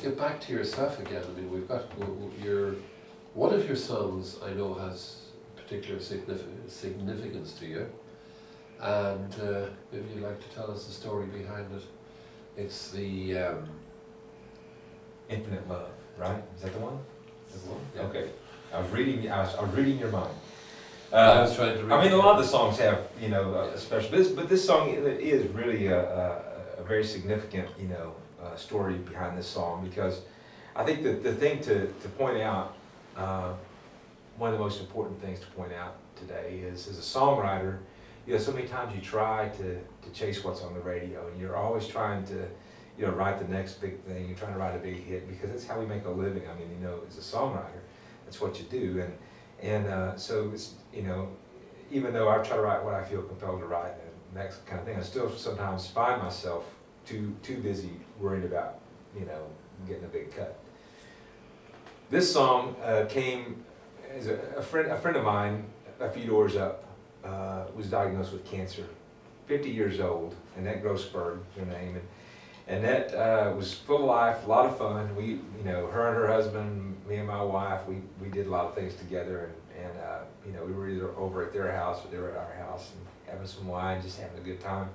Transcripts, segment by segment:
get back to yourself again, I mean, we've got your one of your songs I know has particular significance to you, and maybe you'd like to tell us the story behind it. It's the Infinite Love, right? Is that the one? the one. Yeah. Okay. I was reading your mind. I was trying to read. I mean, a lot of the songs have, you know, a special. But this song is really a very significant, you know, story behind this song, because I think that the thing to point out, one of the most important things to point out today is, as a songwriter, you know, so many times you try to chase what's on the radio, and you're always trying to, you know, write the next big thing. You're trying to write a big hit, because that's how we make a living. I mean, you know, as a songwriter, that's what you do. And so it's, you know, even though I try to write what I feel compelled to write and that kind of thing, I still sometimes find myself too busy worried about, you know, getting a big cut. This song came as a friend of mine a few doors up was diagnosed with cancer, 50 years old, Annette Grossberg, her name, and Annette was full of life, a lot of fun. We, you know, her and her husband, me and my wife, we did a lot of things together, and you know, we were either over at their house or they were at our house and having some wine, just having a good time.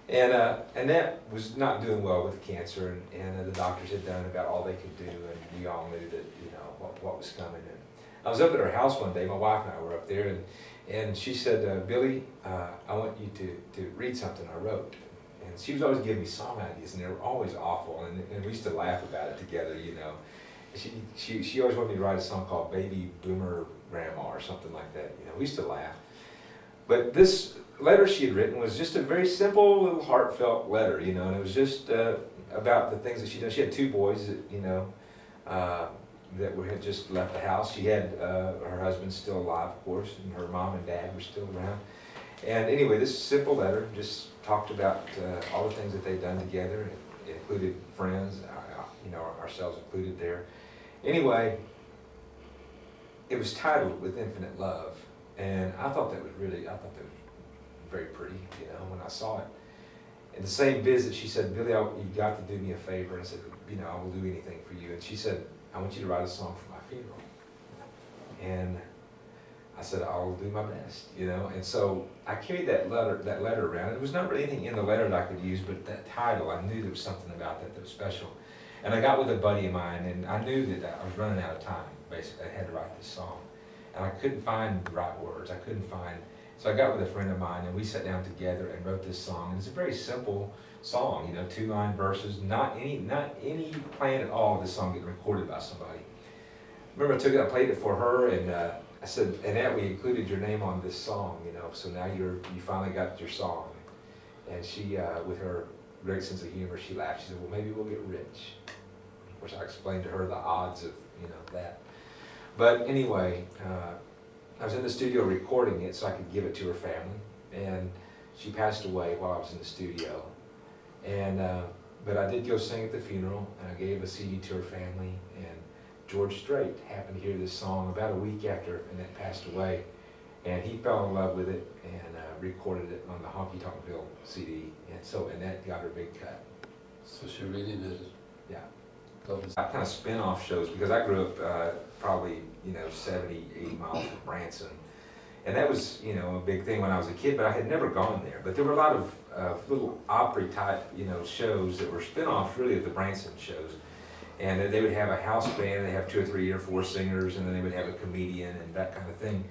And Annette was not doing well with the cancer, and the doctors had done about all they could do, and we all knew that, you know, what was coming. And I was up at her house one day, my wife and I were up there, and she said, Billy, I want you to read something I wrote. And she was always giving me song ideas, and they were always awful, and we used to laugh about it together, you know. She always wanted me to write a song called Baby Boomer Grandma or something like that, you know. We used to laugh. But this letter she had written was just a very simple, little heartfelt letter, you know, and it was just about the things that she did. She had two boys that, you know, that had just left the house. She had her husband still alive, of course, and her mom and dad were still around. And anyway, this simple letter just talked about all the things that they'd done together. It included friends, you know, ourselves included there. Anyway, it was titled With Infinite Love, and I thought that was very pretty, you know, when I saw it. In the same visit, she said, Billy, you've got to do me a favor. And I said, you know, I will do anything for you. And she said, I want you to write a song for my funeral. And I said, I'll do my best, you know. And so I carried that letter around. It was not really anything in the letter that I could use, but that title, I knew there was something about that was special. And I got with a buddy of mine, and I knew that I was running out of time, basically. I had to write this song. And I couldn't find the right words. So I got with a friend of mine, and we sat down together and wrote this song. And it's a very simple song, you know, 2-line verses, not any plan at all of this song getting recorded by somebody. Remember, I played it for her, and I said, Annette, we included your name on this song, you know, so now you finally got your song. And she, with her great sense of humor, she laughed. She said, well, maybe we'll get rich. Of course, I explained to her the odds of, you know, that. But anyway, I was in the studio recording it so I could give it to her family, and she passed away while I was in the studio. And but I did go sing at the funeral, and I gave a CD to her family, and George Strait happened to hear this song about a week after Annette passed away, and he fell in love with it and recorded it on the Honky Tonk Bill CD, and so Annette got her big cut. So she really did it. Yeah. Lovely. Kind of spin-off shows, because I grew up probably, you know, 70, 80 miles from Branson, and that was, you know, a big thing when I was a kid, but I had never gone there. But there were a lot of little Opry type, you know, shows that were spin-offs really of the Branson shows. And they would have a house band, they have 2 or 3 or 4 singers, and then they would have a comedian and that kind of thing.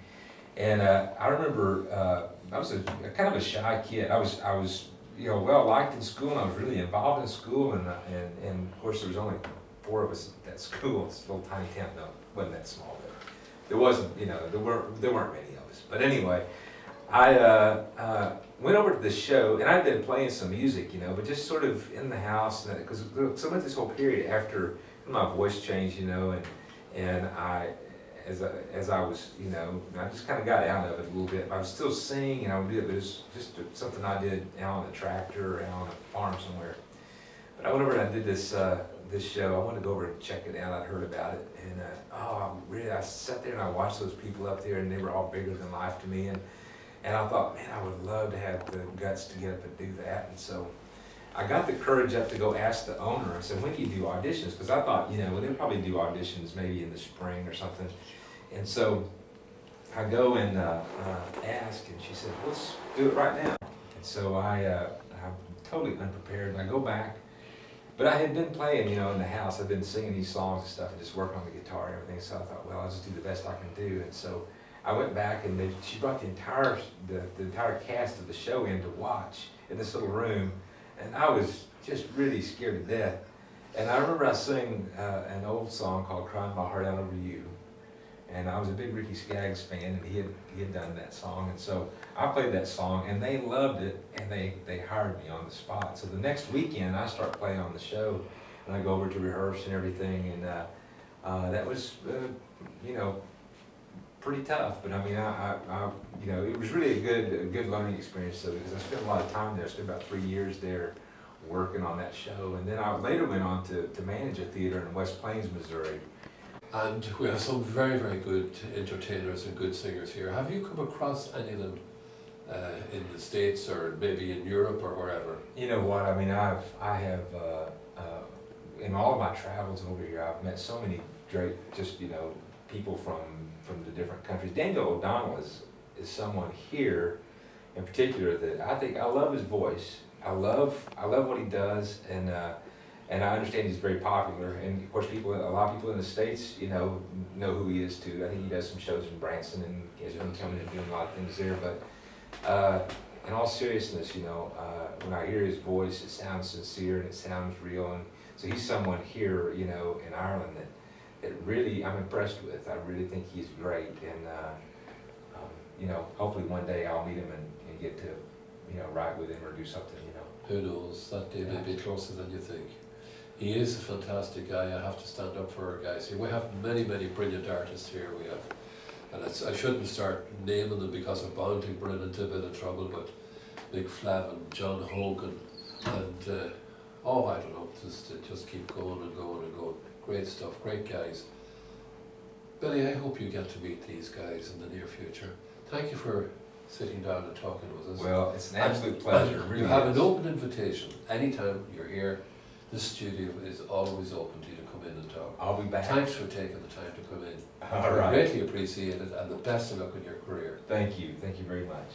And I remember I was kind of a shy kid. I was you know, well liked in school, and I was really involved in school, and of course there was only 4 of us at that school. It's a little tiny town. No, it wasn't that small, but there wasn't, you know, there weren't many of us. But anyway, I went over to this show, and I'd been playing some music, you know, but just sort of in the house, because so much this whole period after my voice changed, you know, and as I was, you know, I just kind of got out of it a little bit. I was still singing, and I would do it, but it was just something I did out on a tractor or out on a farm somewhere. But I went over and I did this show. I wanted to go over and check it out. I'd heard about it, and I sat there and I watched those people up there, and they were all bigger than life to me, and I thought, man, I would love to have the guts to get up and do that. And so I got the courage up to go ask the owner. I said, when do you do auditions? Because I thought, you know, well, they'll probably do auditions maybe in the spring or something. And so I go and ask, and she said, let's do it right now. And so I'm totally unprepared, and I go back. But I had been playing, you know, in the house. I've been singing these songs and stuff and just working on the guitar and everything. So I thought, well, I'll just do the best I can do. And so I went back, and she brought the entire cast of the show in to watch in this little room. And I was just really scared to death. And I remember I sang an old song called Crying My Heart Out Over You. And I was a big Ricky Skaggs fan, and he had done that song. And so I played that song, and they loved it, and they hired me on the spot. So the next weekend, I start playing on the show, and I go over to rehearse and everything. And that was, you know, pretty tough. But I mean, you know, it was really a good learning experience. So because I spent a lot of time there, I spent about 3 years there working on that show. And then I later went on to manage a theater in West Plains, Missouri. And we have some very, very good entertainers and good singers here. Have you come across any of them in the States or maybe in Europe or wherever? You know what, I mean, I have, in all of my travels over here, I've met so many great, just, you know, people from the different countries. Daniel O'Donnell is someone here in particular that I love his voice. I love what he does, and I understand he's very popular, and of course a lot of people in the States, you know who he is too. I think he does some shows in Branson, and he's been coming and doing a lot of things there. But in all seriousness, you know, when I hear his voice, it sounds sincere and it sounds real. And so he's someone here, you know, in Ireland that really I'm impressed with. I really think he's great, and you know, hopefully one day I'll meet him and get to, you know, write with him or do something, you know. Who knows? That day may be closer than you think. He is a fantastic guy. I have to stand up for our guys here. We have many, many brilliant artists here. We have, and I shouldn't start naming them because I'm bound to bring into a bit of trouble, but Big Flavin, John Hogan, and oh, I don't know, just keep going and going and going. Great stuff, great guys. Billy, I hope you get to meet these guys in the near future. Thank you for sitting down and talking with us. Well, it's an absolute pleasure. Really, you have an open invitation. Anytime you're here, this studio is always open to you to come in and talk. I'll be back. Thanks for taking the time to come in. All right. Greatly appreciate it, and the best of luck in your career. Thank you very much.